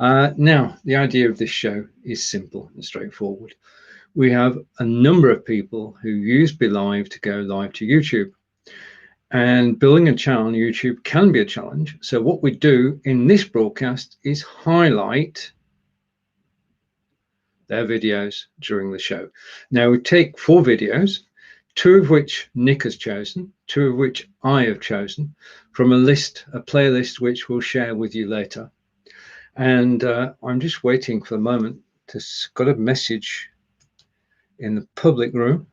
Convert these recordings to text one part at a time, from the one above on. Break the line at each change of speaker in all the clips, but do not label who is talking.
Now, the idea of this show is simple and straightforward. We have a number of people who use BeLive to go live to YouTube. And building a channel on YouTube can be a challenge. So what we do in this broadcast is highlight their videos during the show. Now we take 4 videos, 2 of which Nick has chosen, 2 of which I have chosen from a playlist which we'll share with you later. And I'm just waiting for the moment to got a message in the public room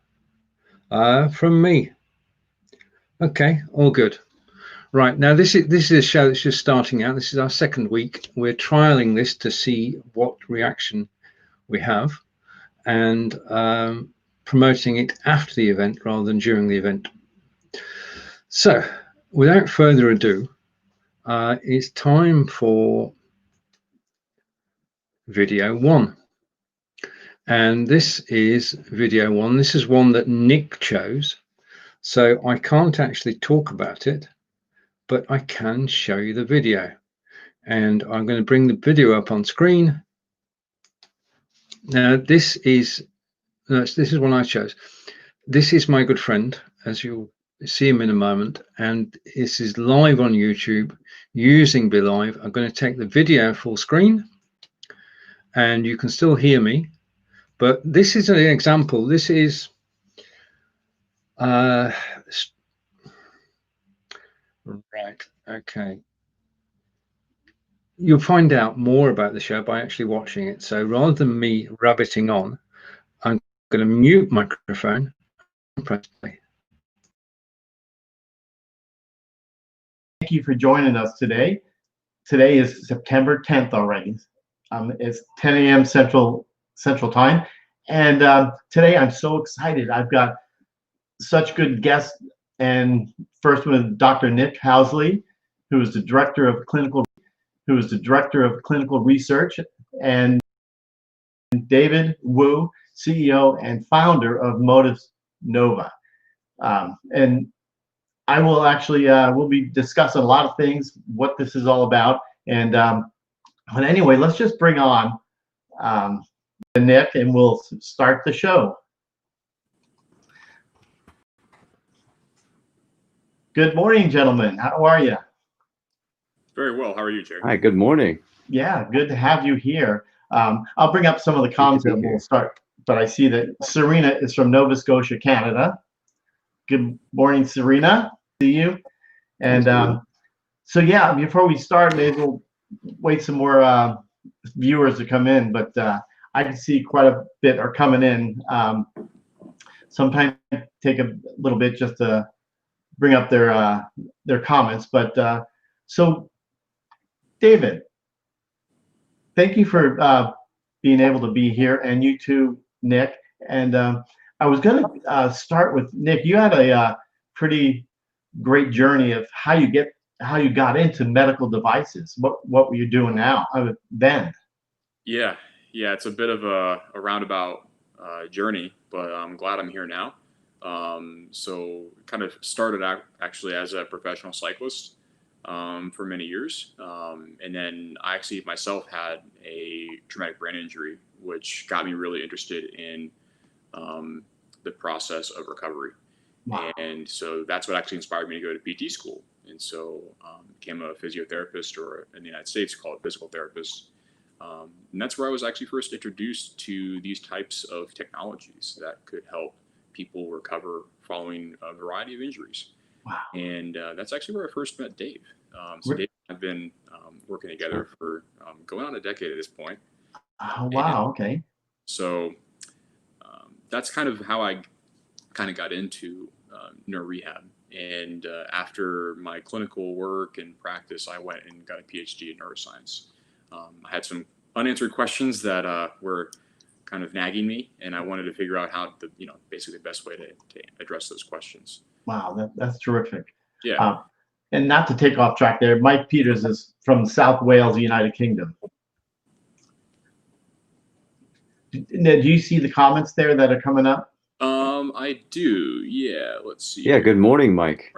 from me. Okay, all good. Right, now this is a show that's just starting out. This is our 2nd week. We're trialing this to see what reaction we have, and promoting it after the event rather than during the event. So without further ado, it's time for video 1. And this is video 1. This is one that Nick chose. So I can't actually talk about it, but I can show you the video. And I'm going to bring the video up on screen. Now this is one I chose. This is my good friend, as you'll see him in a moment, and this is live on YouTube using BeLive. I'm going to take the video full screen, and you can still hear me. But this is an example. This is right. Okay. You'll find out more about the show by actually watching it. So rather than me rabbiting on, I'm going to mute microphone and press play.
Thank you for joining us today. Today is September 10th already. It's 10 a.m. Central Time, and today I'm so excited. I've got such good guests, and first one is Dr. Nick Housley, who is the director of clinical research, and David Wu, CEO and founder of Motive Nova. And I will actually we'll be discussing a lot of things, what this is all about, and but anyway, let's just bring on Nick, and we'll start the show. Good morning, gentlemen. How are you?
Very well. How are you, Jerry?
Hi, good morning.
Yeah, good to have you here. I'll bring up some of the comments and we'll start. But I see that Serena is from Nova Scotia, Canada. Good morning, Serena. See you. And so, yeah, before we start, maybe we'll wait some more viewers to come in. But I can see quite a bit are coming in. Sometimes take a little bit just to bring up their comments. But so, David, thank you for being able to be here, and you too, Nick. And I was going to start with Nick. You had a pretty great journey of how you got into medical devices. What were you doing now then?
Yeah, it's a bit of a roundabout journey, but I'm glad I'm here now. So kind of started out actually as a professional cyclist for many years. And then I actually myself had a traumatic brain injury, which got me really interested in the process of recovery. Wow. And so that's what actually inspired me to go to PT school. And so became a physiotherapist, or in the United States call it physical therapist. And that's where I was actually first introduced to these types of technologies that could help people recover following a variety of injuries. Wow. And that's actually where I first met Dave. So Dave and I have been working together for going on a decade at this point.
Oh, wow. And okay.
So that's kind of how I kind of got into neuro rehab. And after my clinical work and practice, I went and got a PhD in neuroscience. I had some unanswered questions that were kind of nagging me, and I wanted to figure out how basically the best way to address those questions.
Wow, that's terrific.
Yeah.
And not to take off track there, Mike Peters is from South Wales, United Kingdom. Do you see the comments there that are coming up?
I do. Yeah. Let's see.
Yeah. Good morning, Mike.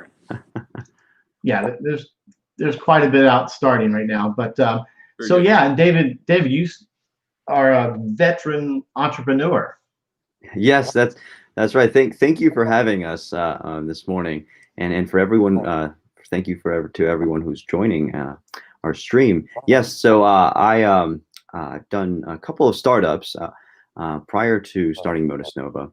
Yeah, there's quite a bit out starting right now, but So
good.
yeah, and David, you are a veteran entrepreneur.
Yes, that's right. Thank you for having us this morning, and for everyone. Thank you to everyone who's joining our stream. Yes, so I've done a couple of startups prior to starting Modus Nova,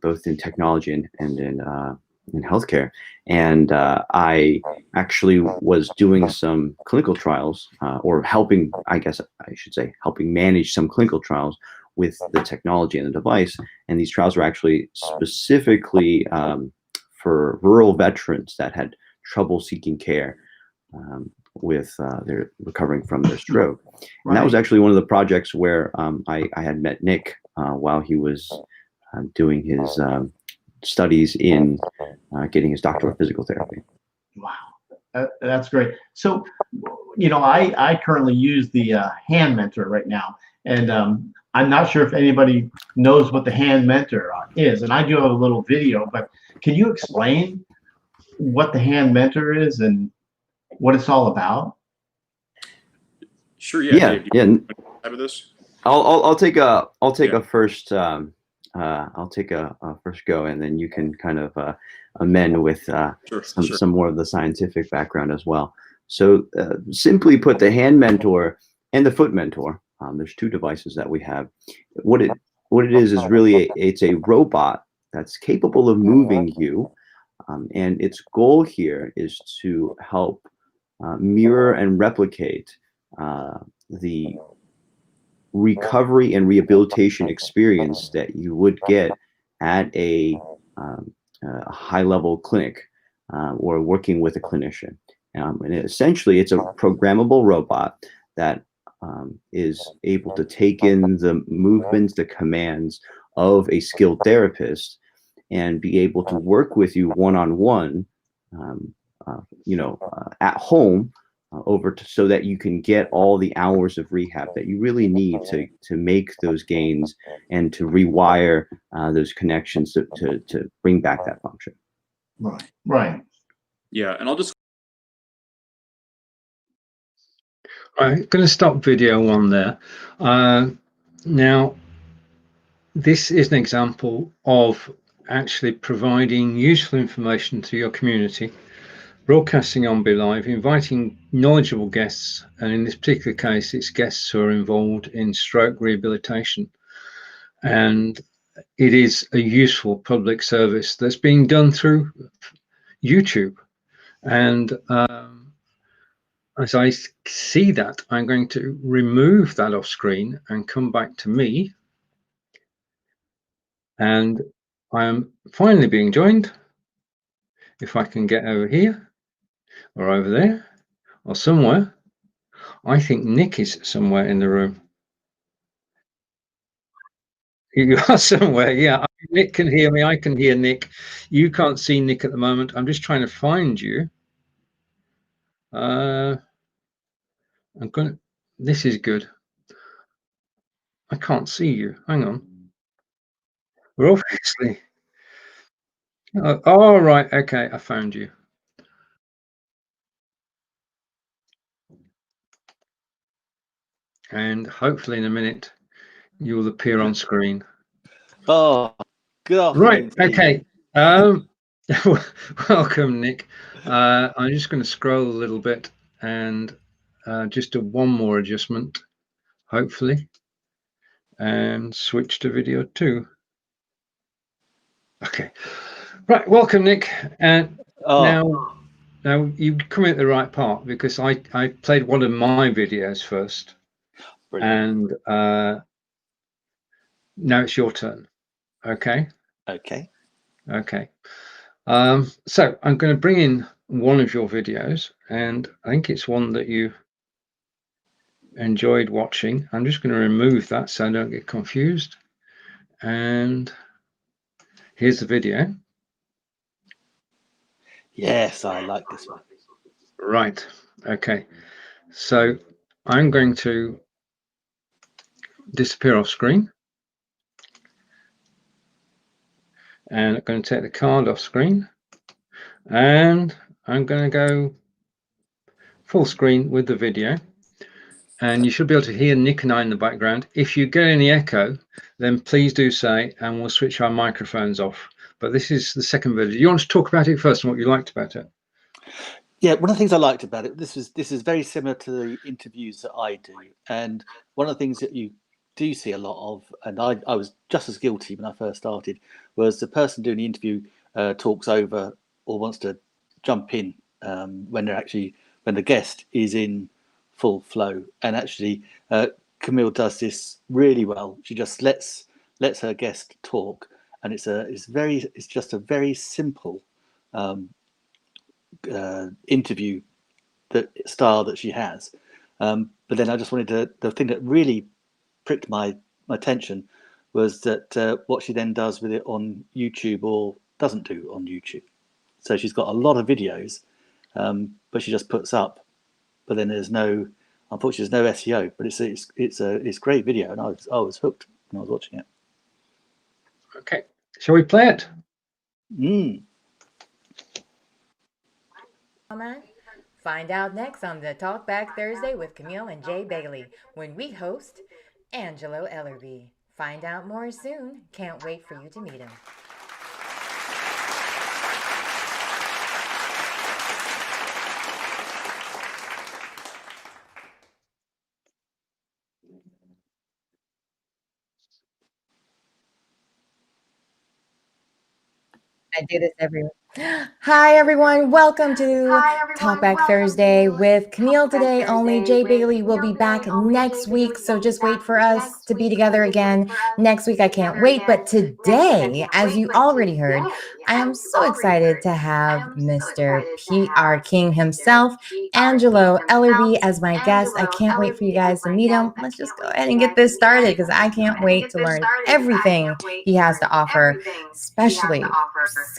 both in technology and in healthcare. And I actually was doing some clinical trials, or helping, I guess I should say, helping manage some clinical trials with the technology and the device. And these trials were actually specifically for rural veterans that had trouble seeking care with their recovering from their stroke. And that was actually one of the projects where I had met Nick while he was doing his studies in getting his doctorate of physical therapy.
Wow, that's great. So, I currently use the Hand Mentor right now, and I'm not sure if anybody knows what the Hand Mentor is, and I do have a little video, but can you explain what the Hand Mentor is and what it's all about?
Sure. Yeah. Dave,
Of
this?
I'll take a first. I'll take a first go, and then you can kind of amend with some more of the scientific background as well. So simply put, the Hand Mentor and the Foot Mentor, there's two devices that we have. What it is really it's a robot that's capable of moving you, and its goal here is to help mirror and replicate the recovery and rehabilitation experience that you would get at a high-level clinic or working with a clinician. And essentially, it's a programmable robot that is able to take in the movements, the commands of a skilled therapist, and be able to work with you one-on-one, at home, so that you can get all the hours of rehab that you really need to make those gains and to rewire those connections to bring back that function.
Right.
Yeah, and I'll just.
I'm going to stop video one there. Now, this is an example of actually providing useful information to your community, broadcasting on BeLive, inviting knowledgeable guests, and in this particular case, it's guests who are involved in stroke rehabilitation. And it is a useful public service that's being done through YouTube. And as I see that, I'm going to remove that off screen and come back to me. And I am finally being joined. If I can get over here or over there or somewhere. I think Nick is somewhere in the room. You are somewhere, yeah. Nick can hear me. I can hear Nick. You can't see Nick at the moment. I'm just trying to find you. This is good. I can't see you. Hang on. We're obviously. Oh, right. Okay, I found you. And hopefully in a minute you'll appear on screen.
Oh, good afternoon.
Right. Okay. Welcome, Nick. I'm just going to scroll a little bit and just do one more adjustment, hopefully, and switch to video 2. Okay. Right. Welcome, Nick. And now you come at the right part, because I played one of my videos first. Brilliant. And now it's your turn. Okay.
Okay.
So I'm going to bring in one of your videos, and I think it's one that you enjoyed watching. I'm just going to remove that so I don't get confused. And here's the video.
Yes, I like this one.
Right. Okay. So I'm going to disappear off screen. And I'm going to take the card off screen. And I'm going to go full screen with the video. and you should be able to hear Nick and I in the background. If you get any echo, then please do say, and we'll switch our microphones off. But this is the second video. You want to talk about it first and what you liked about it?
Yeah, one of the things I liked about it, this is very similar to the interviews that I do, and one of the things that you do see a lot of, and I was just as guilty when I first started, was the person doing the interview talks over or wants to jump in when the guest is in full flow, and actually Camille does this really well. She just lets her guest talk, and it's just a very simple interview style that she has, but then I just wanted the thing that really pricked my attention was that what she then does with it on YouTube or doesn't do on YouTube. So she's got a lot of videos, but she just puts up, but then unfortunately there's no SEO, but it's great video, and I was hooked when I was watching it.
Okay, shall we play it?
Find out next on the Talk Back Thursday with Camille and Jay Bailey when we host Angelo Ellerby. Find out more soon. Can't wait for you to meet him. I do this every. Hi everyone, welcome to Talk Back Thursday with Camille today only. Jay Bailey will be back next week, so just wait for us to be together again next week. I can't wait, but today, as you already heard, I am so excited to have Mr. PR King himself, Angelo Ellerby, as my guest. I can't wait for you guys to meet him. Let's just go ahead and get this started because I can't wait to learn everything he has to offer, especially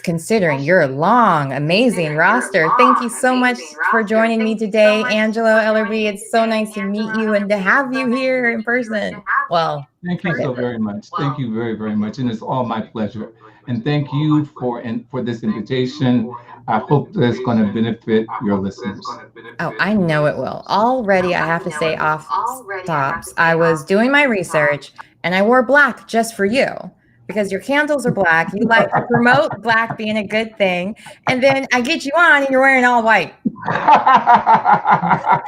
considering your long, amazing roster. Thank you so much for joining me today, Angelo Ellerby. It's so nice to meet you and to have you here in person. Well,
thank you so very much. Thank you very, very much. And it's all my pleasure. And thank you for this invitation. I hope that it's going to benefit your listeners.
Oh, I know it will. Already, I have to say off tops, I was doing my research and I wore black just for you, because your candles are black. You like to promote black being a good thing. And then I get you on and you're wearing all white. I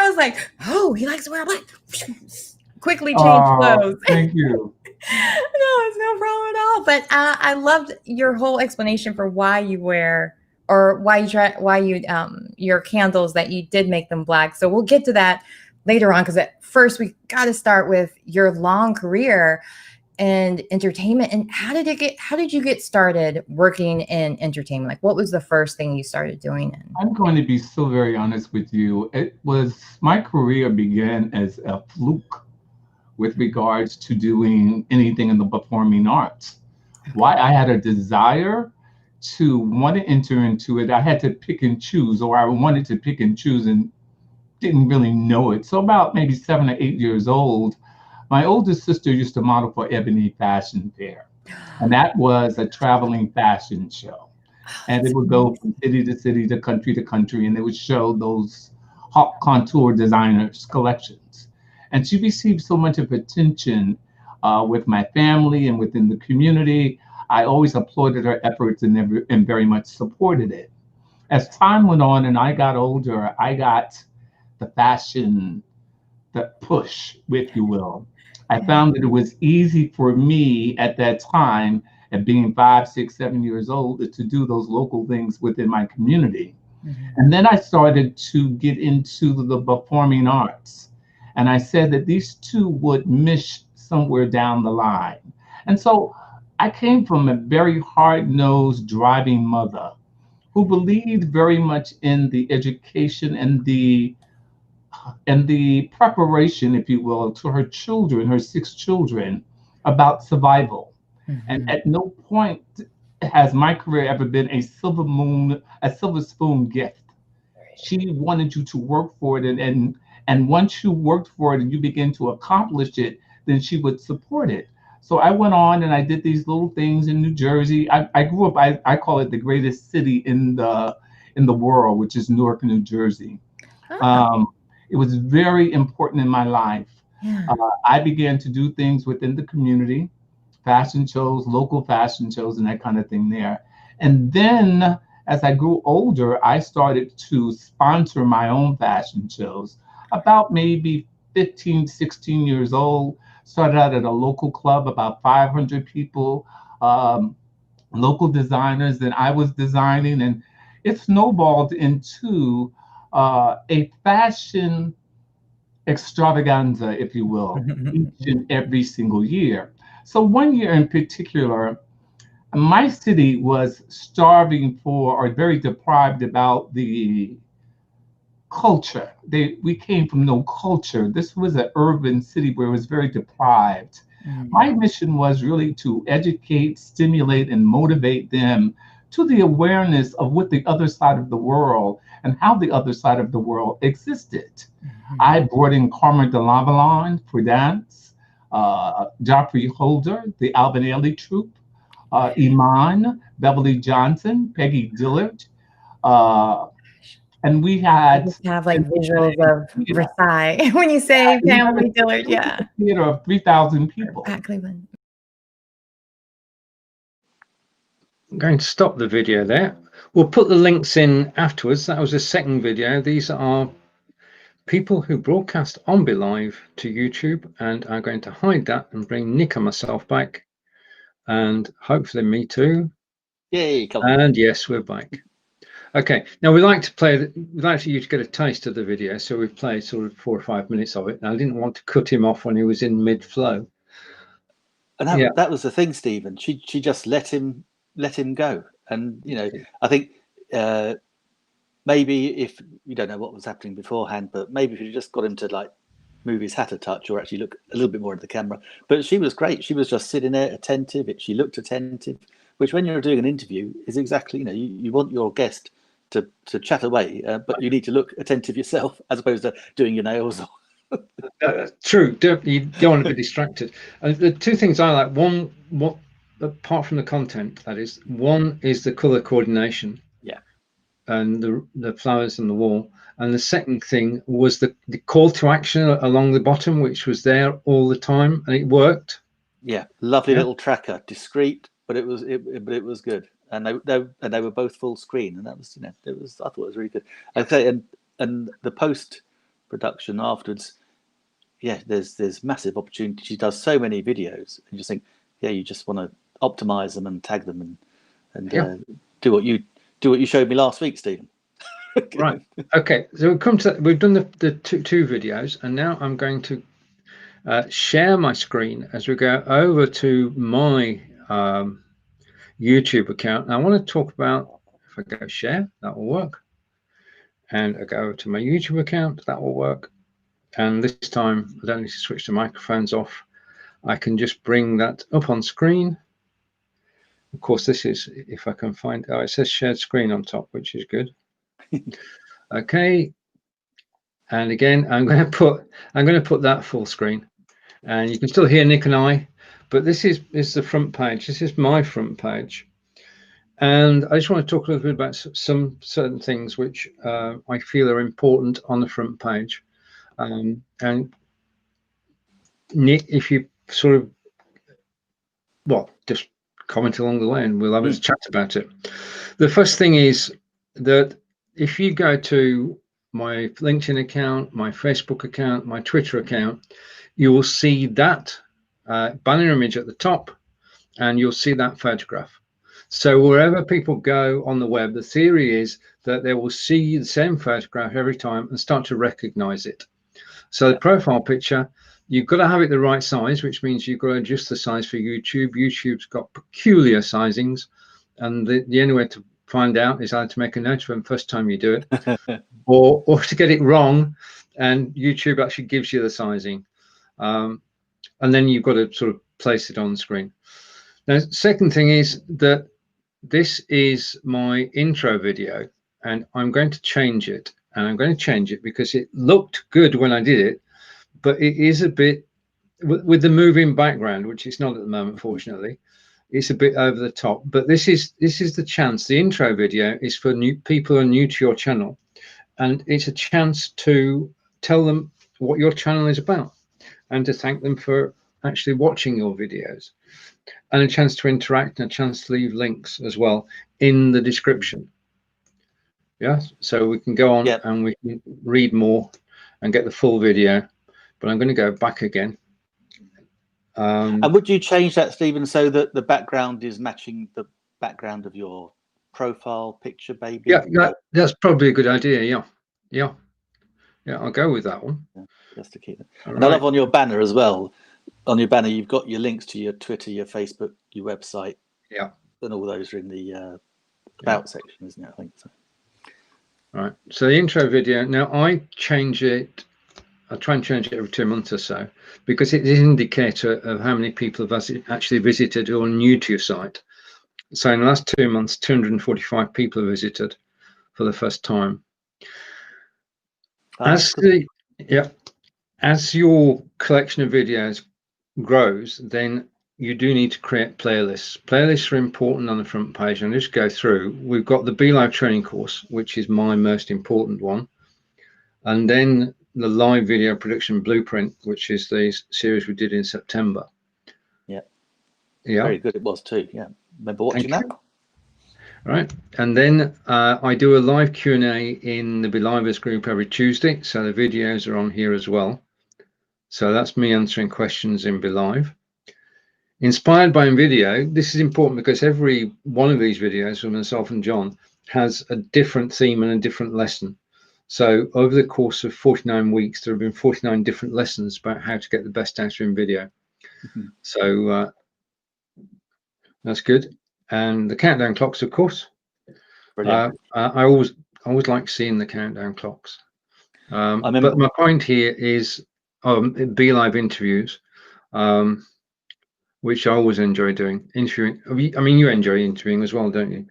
was like, oh, he likes to wear black. Quickly change clothes.
Thank you.
No, it's no problem at all. But I loved your whole explanation for why you wear, or your candles, that you did make them black. So we'll get to that later on, because at first we got to start with your long career in entertainment. And how did you get started working in entertainment? Like, what was the first thing you started doing?
I'm going to be so very honest with you. My career began as a fluke with regards to doing anything in the performing arts. Why I had a desire to want to enter into it, I had to pick and choose, or I wanted to pick and choose and didn't really know it. So about maybe 7 or 8 years old, my oldest sister used to model for Ebony Fashion Fair. And that was a traveling fashion show. And it would go from city to city, to country, and they would show those haute couture designers' collections. And she received so much of attention with my family and within the community. I always applauded her efforts and very much supported it. As time went on and I got older, I got the fashion, the push, if you will. I found that it was easy for me at that time, at being 5, 6, 7 years old, to do those local things within my community. Mm-hmm. And then I started to get into the performing arts. And I said that these two would mesh somewhere down the line. And so I came from a very hard-nosed, driving mother who believed very much in the education and the preparation, if you will, to her children, her 6 children, about survival. Mm-hmm. And at no point has my career ever been a silver spoon gift. She wanted you to work for it, and once you worked for it and you begin to accomplish it, then she would support it. So I went on and I did these little things in New Jersey. I grew up, I call it the greatest city in the world, which is Newark, New Jersey. Oh. it was very important in my life.
Yeah.
I began to do things within the community, fashion shows, local fashion shows, and that kind of thing there. And then as I grew older, I started to sponsor my own fashion shows. About maybe 15, 16 years old, started out at a local club, about 500 people, local designers that I was designing, and it snowballed into a fashion extravaganza, if you will, each and every single year. So one year in particular, my city was starving for, or very deprived about the culture. We came from no culture. This was an urban city where it was very deprived. My mission was really to educate, stimulate, and motivate them to the awareness of what the other side of the world and how the other side of the world existed. I brought in Carmen de Lavalon for dance, Joffrey Holder, the Alvin Ailey troupe, Iman, Beverly Johnson, Peggy Dillard, and we had
just have like visuals of Versailles when you say Pamela Dillard. Yeah,
a theater of 3,000 people.
At Cleveland.
I'm going to stop the video there. We'll put the links in afterwards. That was the second video. These are people who broadcast on BeLive to YouTube, and I'm going to hide that and bring Nick and myself back, and hopefully me too.
Yay! Come
on. And yes, we're back. Okay, now we like to play. We'd like you to get a taste of the video, so we've played sort of 4 or 5 minutes of it. And I didn't want to cut him off when he was in mid-flow.
And that was the thing, Stephen. She just let him go, and I think maybe if you don't know what was happening beforehand, but maybe if you just got him to like move his hat a touch or actually look a little bit more at the camera. But she was great. She was just sitting there attentive. She looked attentive, which when you're doing an interview is exactly you want your guest to chat away, but you need to look attentive yourself as opposed to doing your nails.
True. You don't want to be distracted. The two things I like, one, apart from the content, that is, one is the color coordination.
Yeah.
And the flowers on the wall. And the second thing was the call to action along the bottom, which was there all the time, and it worked.
Yeah, lovely little tracker, discreet, but it was good. And they were both full screen, and that was I thought it was really good. Okay, and the post production afterwards, there's massive opportunity. She does so many videos, and you just think, you just want to optimize them and tag them and do what you showed me last week, Stephen.
Right. Okay. So we've done the two videos, and now I'm going to share my screen as we go over to my YouTube account. And I want to talk about, if I go share, that will work. And I go over to my YouTube account, that will work. And this time I don't need to switch the microphones off. I can just bring that up on screen. Of course, this is, if I can find, it says shared screen on top, which is good. Okay. And again, I'm going to put that full screen, and you can still hear Nick and I, but this is the front page. This is my front page. And I just want to talk a little bit about some certain things which I feel are important on the front page. And Nick, if you sort of, just comment along the way and we'll have a chat about it. The first thing is that if you go to my LinkedIn account, my Facebook account, my Twitter account, you will see that banner image at the top, and you'll see that photograph. So wherever people go on the web, the theory is that they will see the same photograph every time and start to recognize it. So the profile picture, you've got to have it the right size, which means you've got to adjust the size for YouTube. YouTube's got peculiar sizings, and the only way to find out is either to make a note of them first time you do it, or to get it wrong, and YouTube actually gives you the sizing, and then you've got to sort of place it on the screen. Now, second thing is that this is my intro video, and I'm going to change it, and I'm going to change it because it looked good when I did it, but it is a bit with the moving background, which it's not at the moment, fortunately. It's a bit over the top, but this is the chance. The intro video is for new people who are new to your channel, and it's a chance to tell them what your channel is about and to thank them for actually watching your videos, and a chance to interact and a chance to leave links as well in the description. Yeah, so we can go on and we can read more and get the full video, but I'm going to go back again.
And would you change that, Stephen, so that the background is matching the background of your profile picture, baby?
Yeah, that's probably a good idea. Yeah, I'll go with that one.
Yeah, just to keep it.
All
and I love
right.
on your banner as well. On your banner, you've got your links to your Twitter, your Facebook, your website.
Yeah.
And all those are in the about section, isn't it? I think so.
All right. So the intro video, now I change it. I try and change it every 2 months or so, because it is an indicator of how many people have actually visited or new to your site. So in the last 2 months, 245 people have visited for the first time. As your collection of videos grows, then you do need to create playlists. Playlists are important on the front page. And just go through. We've got the BeLive training course, which is my most important one, and then the live video production blueprint, which is the series we did in September.
Yeah, very good it was too. Yeah, remember watching that.
All right, and then I do a live Q&A in the BeLivers group every Tuesday, so the videos are on here as well. So that's me answering questions in BeLive. Inspired by video, this is important because every one of these videos from myself and John has a different theme and a different lesson. So over the course of 49 weeks, there have been 49 different lessons about how to get the best out of video. So that's good. And the countdown clocks, of course. I always like seeing the countdown clocks. But my point here is BeLive interviews, which I always enjoy doing. Interviewing. I mean, you enjoy interviewing as well, don't you?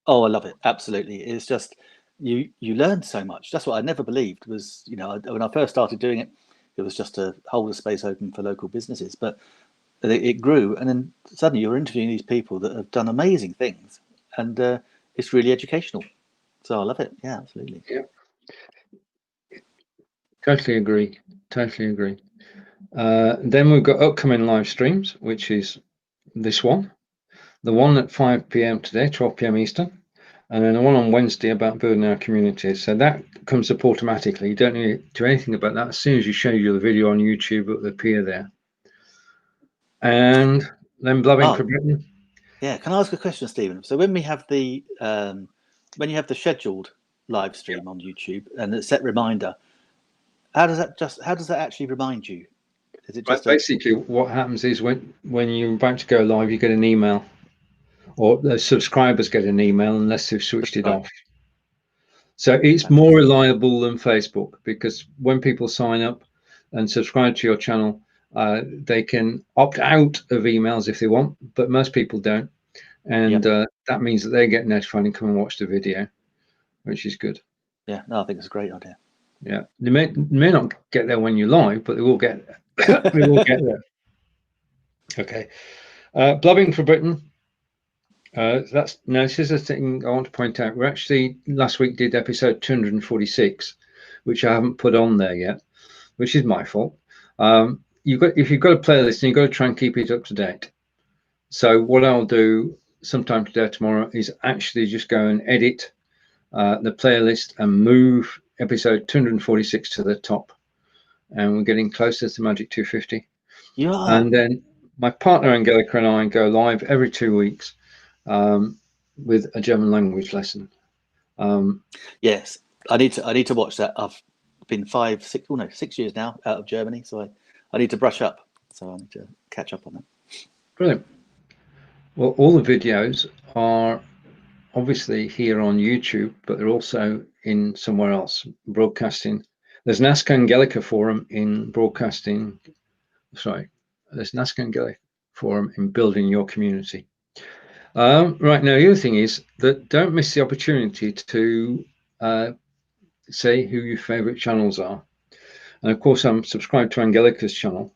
Oh, I love it. Absolutely. It's just you learn so much. That's what I never believed was, when I first started doing it, it was just to hold a space open for local businesses. But it grew, and then suddenly you're interviewing these people that have done amazing things, and it's really educational. So I love it. Yeah, absolutely.
Yeah. Totally agree. Then we've got upcoming live streams, which is this one, the one at 5 p.m. today, 12 p.m. Eastern, and then the one on Wednesday about building our communities. So that comes up automatically. You don't need to do anything about that. As soon as you show you the video on YouTube, it will appear there. And then Blubbing for Britain.
Yeah, can I ask a question, Stephen? So when we have the when you have the scheduled live stream on YouTube and a set reminder, how does that actually remind you? Is it just
basically what happens is when you're about to go live, you get an email, or the subscribers get an email unless they've switched it off. So it's more reliable than Facebook, because when people sign up and subscribe to your channel, they can opt out of emails if they want, but most people don't. And that means that they get notified and come and watch the video, which is good.
Yeah, no, I think it's a great idea.
Yeah, they may not get there when you're live, but they will get there. They will get there. Okay. Blubbing for Britain. This is a thing I want to point out. We actually last week did episode 246, which I haven't put on there yet, which is my fault. If you've got a playlist, and you've got to try and keep it up to date. So what I'll do sometime today or tomorrow is actually just go and edit the playlist and move episode 246 to the top, and we're getting closer to Magic 250. And then my partner Angelica and I go live every 2 weeks with a German language lesson.
Yes, I need to watch that. I've been 6 years now out of Germany, so I need to brush up. So I need to catch up on that.
Brilliant. Well, all the videos are obviously here on YouTube, but they're also in somewhere else, broadcasting. There's an Ask Angelica forum in broadcasting. Sorry, there's an Ask Angelica forum in building your community. Right now, the other thing is that don't miss the opportunity to say who your favorite channels are. And of course, I'm subscribed to Angelica's channel.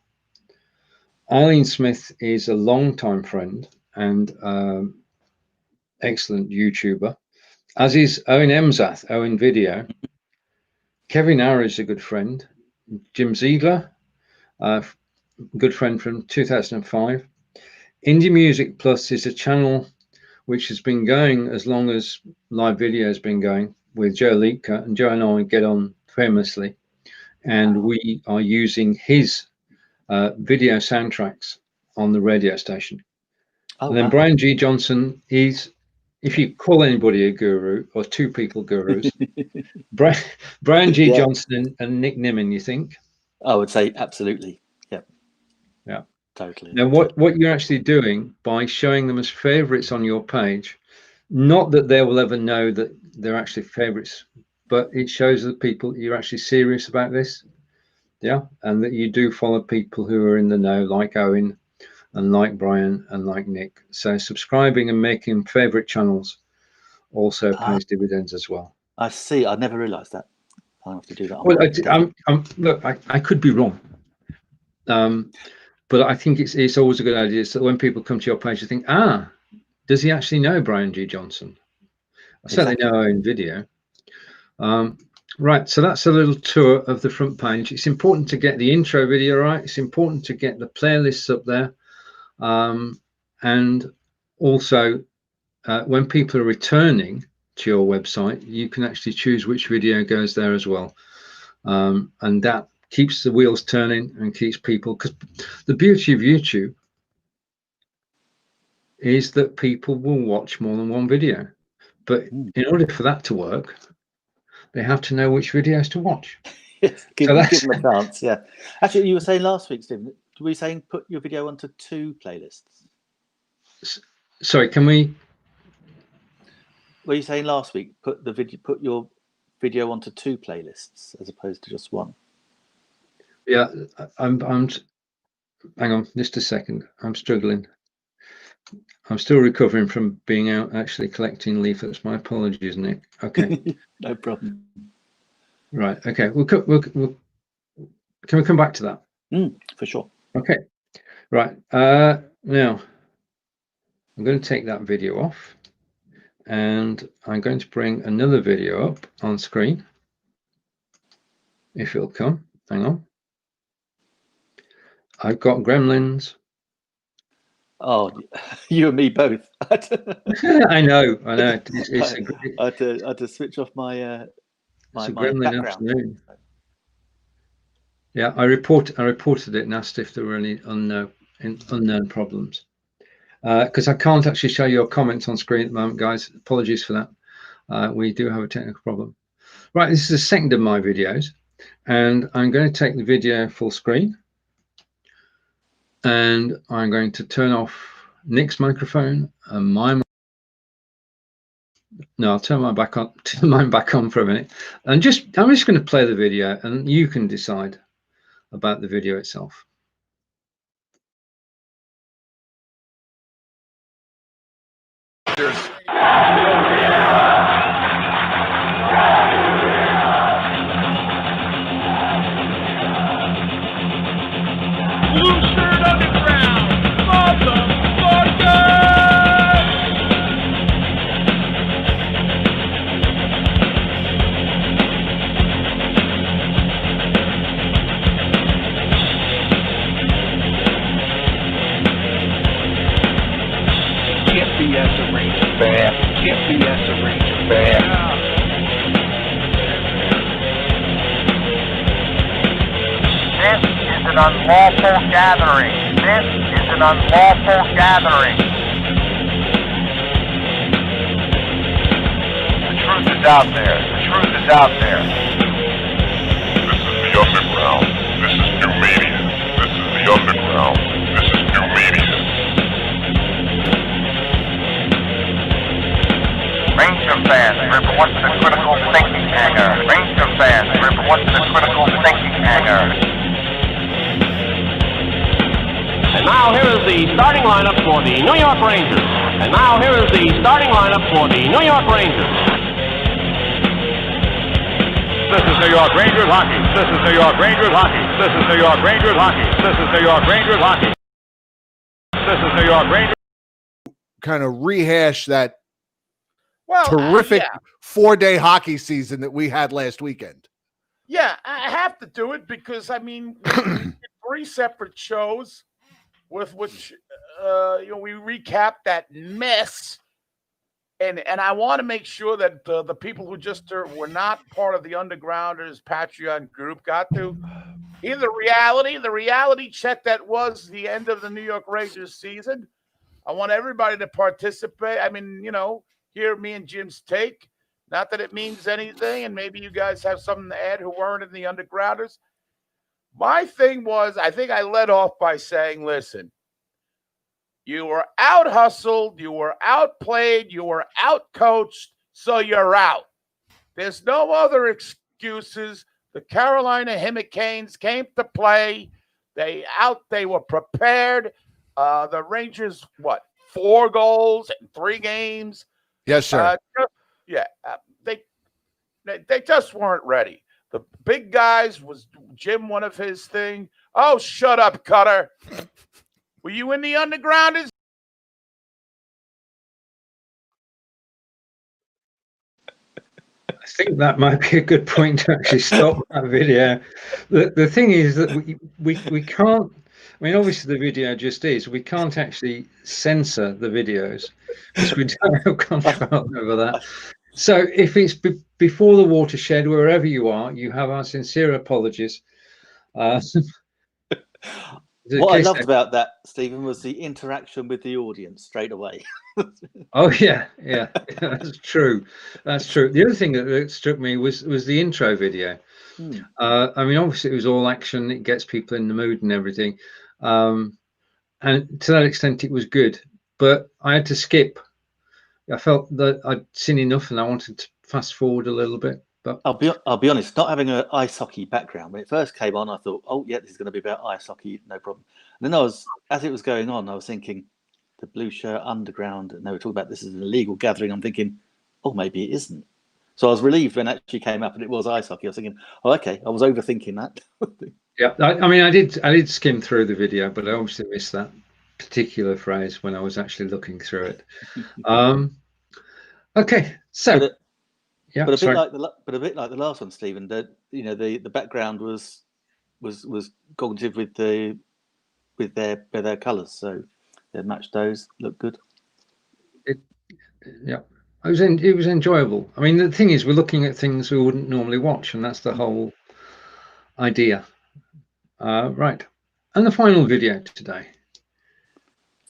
Eileen Smith is a long-time friend and excellent YouTuber, as is Owen Emzath, Owen Video. Kevin Arrow is a good friend. Jim Ziegler, good friend from 2005. Indie Music Plus is a channel which has been going as long as live video has been going with Joe Leapka, and Joe and I get on famously, and we are using his video soundtracks on the radio station. And then Brian G. Johnson is, if you call anybody a guru or two people gurus, Brian G. Johnson and Nick Nimmin, you think?
I would say absolutely.
Yeah.
Totally.
Now, what you're actually doing by showing them as favorites on your page, not that they will ever know that they're actually favorites, but it shows the people you're actually serious about this. Yeah. And that you do follow people who are in the know, like Owen and like Brian and like Nick. So subscribing and making favorite channels also pays dividends as well.
I see. I never realized that. I'll have to do that.
Well, look, I could be wrong. But I think it's always a good idea so that when people come to your page, you think, does he actually know Brian G. Johnson? I certainly know in video. Right, so that's a little tour of the front page. It's important to get the intro video right. It's important to get the playlists up there. And also, when people are returning to your website, you can actually choose which video goes there as well. And that keeps the wheels turning and keeps people, because the beauty of YouTube is that people will watch more than one video. But in order for that to work, they have to know which videos to watch.
Yes, give them a chance. Yeah. Actually, you were saying last week, Stephen, were we saying put your video onto 2 playlists?
Sorry, can we?
Were you saying last week put your video onto 2 playlists as opposed to just 1?
Yeah, I'm hang on just a second. I'm struggling. I'm still recovering from being out actually collecting leaflets. My apologies, Nick. Okay.
No problem.
Right. Okay. Can we come back to that?
For sure.
Okay. Right. Now I'm going to take that video off, and I'm going to bring another video up on screen. If it'll come. Hang on. I've got Gremlins.
Oh, you and me both.
I know. I
had to switch off my my
Gremlin afternoon. Yeah, I reported it and asked if there were any unknown problems. Because I can't actually show your comments on screen at the moment, guys. Apologies for that. We do have a technical problem. Right, this is the second of my videos, and I'm going to take the video full screen. And I'm going to turn off Nick's microphone and mine. No, I'll turn mine back on. Turn mine back on for a minute, and I'm just going to play the video, and you can decide about the video itself.
Blue shirt underground, motherfucker! GPS arranger bad. GPS arranger bad. This is an unlawful gathering. This is an unlawful gathering. The truth is out there. The truth is out there.
This is the underground. This is new media. This is the underground. This is new media.
Ranger fans, report to the critical thinking hangar. Ranger fans, report to the critical thinking hangar.
And now here is the starting lineup for the New York Rangers. And now here is the starting lineup for the New York Rangers.
This is New York Rangers hockey. This is New York Rangers hockey. This is New York Rangers hockey. This is New York Rangers hockey. This is New York Rangers.
Kind of rehash that terrific 4-day hockey season that we had last weekend.
Yeah, I have to do it because I mean, we did 3 separate shows with which we recapped that mess, and I want to make sure that the people who just were not part of the Undergrounders Patreon group got to either the reality check that was the end of the New York Rangers season. I want everybody to participate. I mean, hear me and Jim's take. Not that it means anything, and maybe you guys have something to add who weren't in the Undergrounders. My thing was, I think I led off by saying, listen, you were out hustled, you were outplayed, you were out coached, so you're out. There's no other excuses. The Carolina Hurricanes came to play. They were prepared. The Rangers, 4 goals in 3 games?
Yes, sir.
They just weren't ready. The big guys, was Jim one of his thing? Oh, shut up, Cutter. Were you in the Undergrounders?
I think that might be a good point to actually stop that video. The thing is that we can't. I mean, obviously the video just is. We can't actually censor the videos because we don't have control over that. So if it's before the watershed, wherever you are, you have our sincere apologies.
What I loved about that, Stephen, was the interaction with the audience straight away.
Oh yeah, that's true. That's true. The other thing that struck me was the intro video. I mean, obviously it was all action. It gets people in the mood and everything, and to that extent, it was good. But I had to skip. I felt that I'd seen enough, and I wanted to fast forward a little bit. But
I'll be honest, not having an ice hockey background, when it first came on, I thought, oh yeah, this is going to be about ice hockey, no problem. And then as it was going on, I was thinking, the Blue Shirt Underground, and they were talking about this is an illegal gathering. I'm thinking, oh, maybe it isn't. So I was relieved when it actually came up and it was ice hockey. I was thinking, oh, okay, I was overthinking that.
Yeah, I mean, I did skim through the video, but I obviously missed that particular phrase when I was actually looking through it. Okay, so
but a bit like the last one, Stephen. That the background was cognitive with their colours, so they matched those. Looked good.
It was enjoyable. I mean, the thing is, we're looking at things we wouldn't normally watch, and that's the whole idea. Right, and the final video today.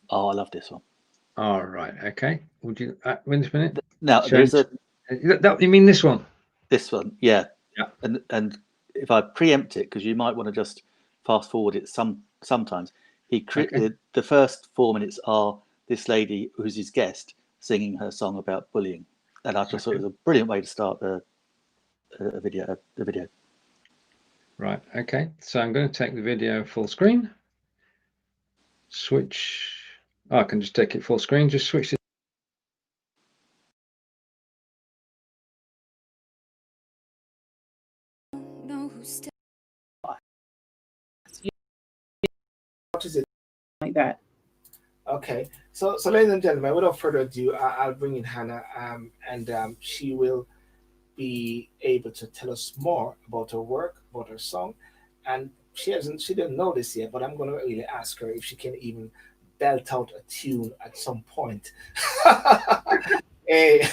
Oh, I love this one.
All right, okay. Would you wait a minute?
Now there's
you mean this one?
This one, yeah.
Yeah.
And if I preempt it, because you might want to just fast forward it sometimes. The first 4 minutes are this lady who's his guest singing her song about bullying, and I just thought it was a brilliant way to start the video.
Right. Okay. So I'm going to take the video full screen. Switch. Oh, I can just take it full screen. Just switch it.
What is it like that? Okay, so ladies and gentlemen, without further ado, I'll bring in Hannah, and she will be able to tell us more about her work, about her song, and she didn't know this yet, but I'm going to really ask her if she can even belt out a tune at some point. Hey,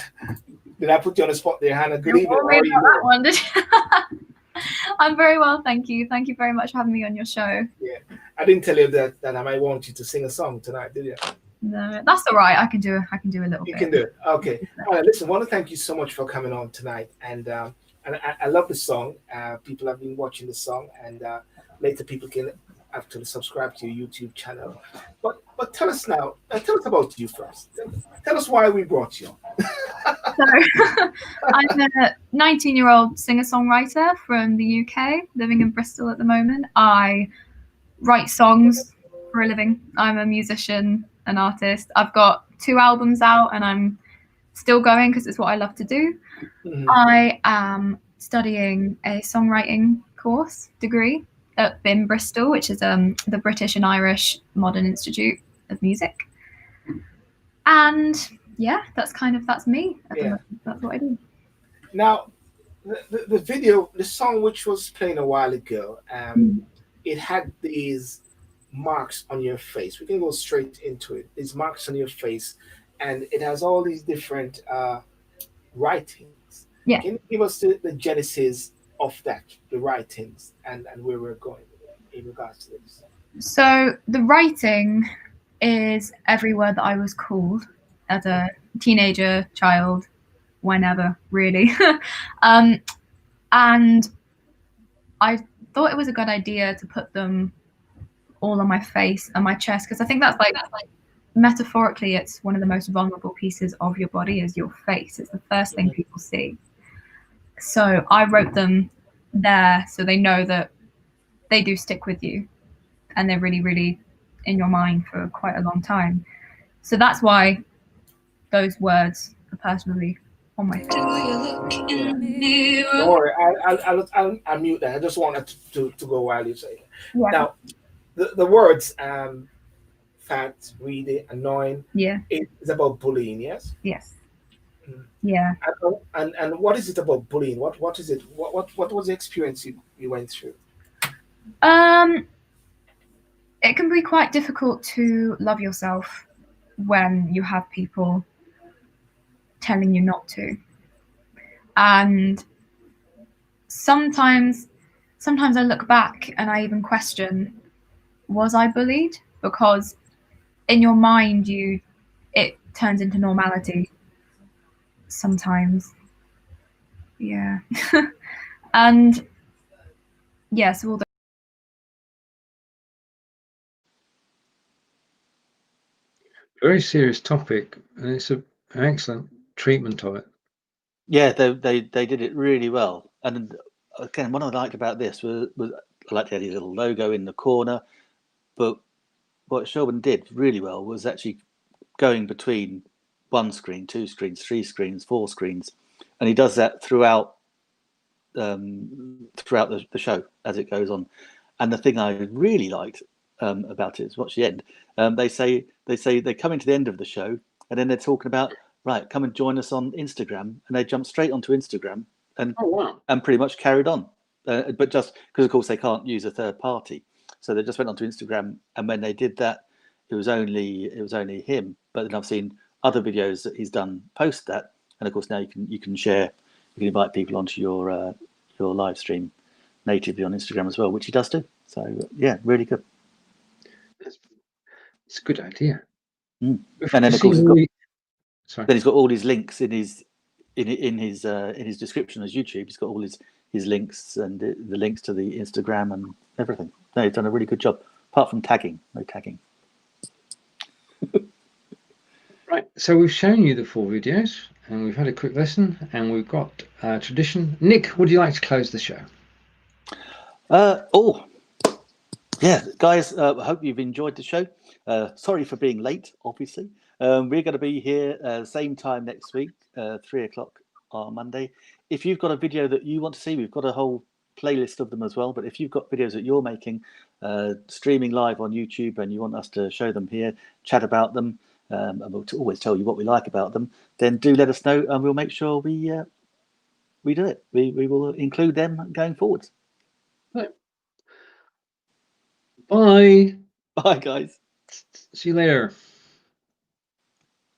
did I put you on the spot there, Hannah? Good evening. How are you?
That one, did you? I'm very well, thank you. Thank you very much for having me on your show.
Yeah, I didn't tell you that I might want you to sing a song tonight, did you?
No, that's all right. I can do a little bit.
You can do it. Okay. All right. Listen, I want to thank you so much for coming on tonight, and I love the song. People have been watching the song, and later people can actually subscribe to your YouTube channel. But tell us now. Tell us about you first. Tell us why we brought you.
So, I'm a 19-year-old singer-songwriter from the UK, living in Bristol at the moment. I write songs for a living. I'm a musician, an artist. I've got 2 albums out, and I'm still going because it's what I love to do. Mm-hmm. I am studying a songwriting course degree at BIM Bristol, which is the British and Irish Modern Institute of Music. And yeah, that's me. That's what I do.
Now, the video, the song which was playing a while ago, it had these marks on your face. We can go straight into it. These marks on your face, and it has all these different writings.
Yeah.
Can you give us the genesis of that, the writings, and where we're going in regards to this?
So the writing is every word that I was called as a teenager, child, whenever, really. And I thought it was a good idea to put them all on my face and my chest, because I think that's like metaphorically, it's one of the most vulnerable pieces of your body is your face. It's the first thing people see. So I wrote them there so they know that they do stick with you and they're really, really in your mind for quite a long time. So that's why those words are personally on my face.
Don't worry, I'll mute that. I just wanted to go while you say it.
Yeah.
Now, the words fat, really annoying.
Yeah.
It's about bullying, yes?
Yes. Yeah.
And what is it about bullying? What is it? What was the experience you went through?
It can be quite difficult to love yourself when you have people telling you not to. And sometimes I look back and I even question, was I bullied? Because in your mind, it turns into normality sometimes. Yeah. And yes, all the
very serious topic, and it's an excellent treatment of it.
Yeah, they did it really well. And again, what I liked about this was I liked the little logo in the corner, but what Shelburne did really well was actually going between one screen, two screens, three screens, four screens, and he does that throughout the show as it goes on. And the thing I really liked about it is watch the end. They say they come into the end of the show, and then they're talking about, right, come and join us on Instagram, and they jump straight onto Instagram and and pretty much carried on. But just because, of course, they can't use a third party, so they just went onto Instagram. And when they did that, it was only him. But then I've seen other videos that he's done post that, and of course now you can share, you can invite people onto your live stream natively on Instagram as well, which he does do. So yeah, really good.
It's a good idea.
And then of course he's got all his links in his description as YouTube. He's got all his links and the links to the Instagram and everything. No, he's done a really good job. Apart from tagging, no tagging.
Right, so we've shown you the 4 videos and we've had a quick listen and we've got tradition. Nick, would you like to close the show?
Yeah, guys, I hope you've enjoyed the show. Sorry for being late, obviously. We're going to be here same time next week, 3 o'clock on Monday. If you've got a video that you want to see, we've got a whole playlist of them as well. But if you've got videos that you're making, streaming live on YouTube, and you want us to show them here, chat about them, and we'll always tell you what we like about them, then do let us know, and we'll make sure we do it. We will include them going forwards.
Right. Bye.
Bye, guys.
See you later.